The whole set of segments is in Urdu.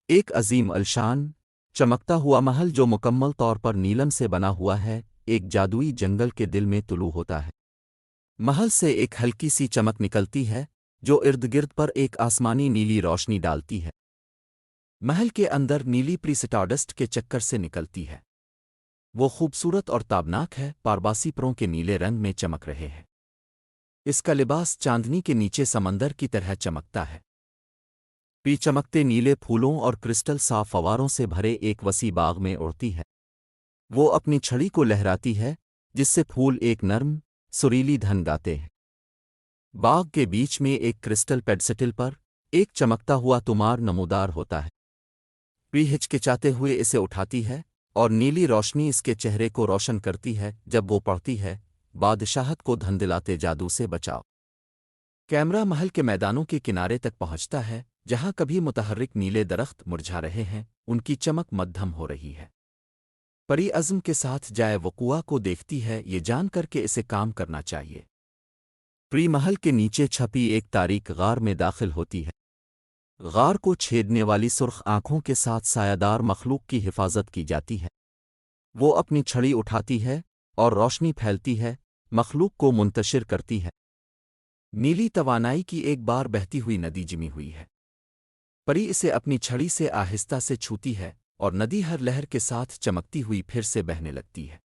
ایک عظیم الشان چمکتا ہوا محل جو مکمل طور پر نیلم سے بنا ہوا ہے ایک جادوئی جنگل کے دل میں طلوع ہوتا ہے۔ محل سے ایک ہلکی سی چمک نکلتی ہے جو ارد گرد پر ایک آسمانی نیلی روشنی ڈالتی ہے۔ محل کے اندر نیلی پریسٹارڈسٹ کے چکر سے نکلتی ہے۔ وہ خوبصورت اور تابناک ہے، پارباسی پروں کے نیلے رنگ میں چمک رہے ہیں۔ اس کا لباس چاندنی کے نیچے سمندر کی طرح چمکتا ہے۔ پی چمکتے نیلے پھولوں اور کرسٹل صاف فواروں سے بھرے ایک وسیع باغ میں اڑتی ہے۔ وہ اپنی چھڑی کو لہراتی ہے جس سے پھول ایک نرم، سریلی دھن گاتے ہیں۔ باغ کے بیچ میں ایک کرسٹل پیڈسٹل پر ایک چمکتا ہوا تمار نمودار ہوتا ہے۔ پی ہچکچاتے ہوئے اسے اٹھاتی ہے اور نیلی روشنی اس کے چہرے کو روشن کرتی ہے جب وہ پڑھتی ہے، بادشاہت کو دھندلاتے جادو سے بچاؤ۔ کیمرہ محل کے میدانوں کے کنارے تک پہنچتا ہے جہاں کبھی متحرک نیلے درخت مرجھا رہے ہیں، ان کی چمک مدھم ہو رہی ہے۔ پری عزم کے ساتھ جائے وقوع کو دیکھتی ہے، یہ جان کر کے اسے کام کرنا چاہیے۔ پری محل کے نیچے چھپی ایک تاریک غار میں داخل ہوتی ہے۔ غار کو چھیدنے والی سرخ آنکھوں کے ساتھ سایہ دار مخلوق کی حفاظت کی جاتی ہے۔ وہ اپنی چھڑی اٹھاتی ہے اور روشنی پھیلتی ہے، مخلوق کو منتشر کرتی ہے۔ نیلی توانائی کی ایک بار بہتی ہوئی ندی جمی ہوئی ہے۔ پری اسے اپنی چھڑی سے آہستہ سے چھوتی ہے اور ندی ہر لہر کے ساتھ چمکتی ہوئی پھر سے بہنے لگتی ہے۔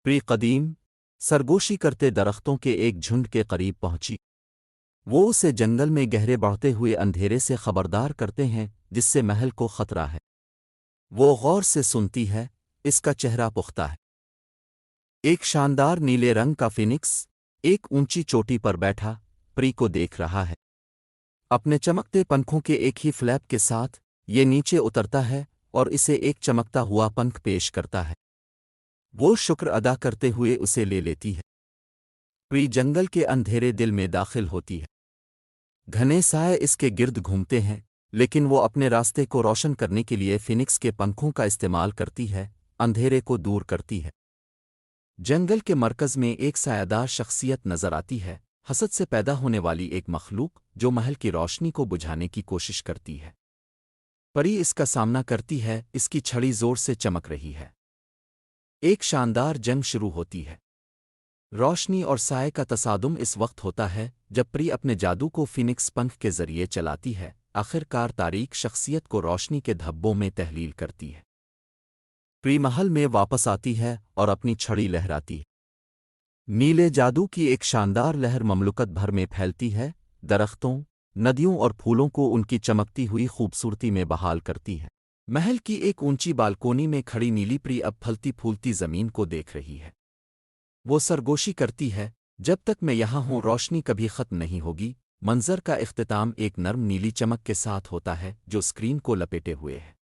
پری قدیم سرگوشی کرتے درختوں کے ایک جھنڈ کے قریب پہنچی۔ وہ اسے جنگل میں گہرے بڑھتے ہوئے اندھیرے سے خبردار کرتے ہیں جس سے محل کو خطرہ ہے۔ وہ غور سے سنتی ہے، اس کا چہرہ پختہ ہے۔ ایک شاندار نیلے رنگ کا فینکس ایک اونچی چوٹی پر بیٹھا پری کو دیکھ رہا ہے۔ اپنے چمکتے پنکھوں کے ایک ہی فلیپ کے ساتھ یہ نیچے اترتا ہے اور اسے ایک چمکتا ہوا پنکھ پیش کرتا ہے۔ وہ شکر ادا کرتے ہوئے اسے لے لیتی ہے۔ پری جنگل کے اندھیرے دل میں داخل ہوتی ہے۔ گھنے سائے اس کے گرد گھومتے ہیں لیکن وہ اپنے راستے کو روشن کرنے کے لیے فینکس کے پنکھوں کا استعمال کرتی ہے، اندھیرے کو دور کرتی ہے۔ جنگل کے مرکز میں ایک سایہ دار شخصیت نظر آتی ہے، حسد سے پیدا ہونے والی ایک مخلوق جو محل کی روشنی کو بجھانے کی کوشش کرتی ہے۔ پری اس کا سامنا کرتی ہے، اس کی چھڑی زور سے چمک رہی ہے۔ ایک شاندار جنگ شروع ہوتی ہے۔ روشنی اور سائے کا تصادم اس وقت ہوتا ہے جب پری اپنے جادو کو فینکس پنکھ کے ذریعے چلاتی ہے، آخر کار تاریک شخصیت کو روشنی کے دھبوں میں تحلیل کرتی ہے۔ پری محل میں واپس آتی ہے اور اپنی چھڑی لہراتی ہے۔ نیلے جادو کی ایک شاندار لہر مملکت بھر میں پھیلتی ہے، درختوں، ندیوں اور پھولوں کو ان کی چمکتی ہوئی خوبصورتی میں بحال کرتی ہے۔ محل کی ایک اونچی بالکونی میں کھڑی نیلی پری اب پھلتی پھولتی زمین کو دیکھ رہی ہے۔ وہ سرگوشی کرتی ہے، جب تک میں یہاں ہوں روشنی کبھی ختم نہیں ہوگی۔ منظر کا اختتام ایک نرم نیلی چمک کے ساتھ ہوتا ہے جو اسکرین کو لپیٹے ہوئے ہے۔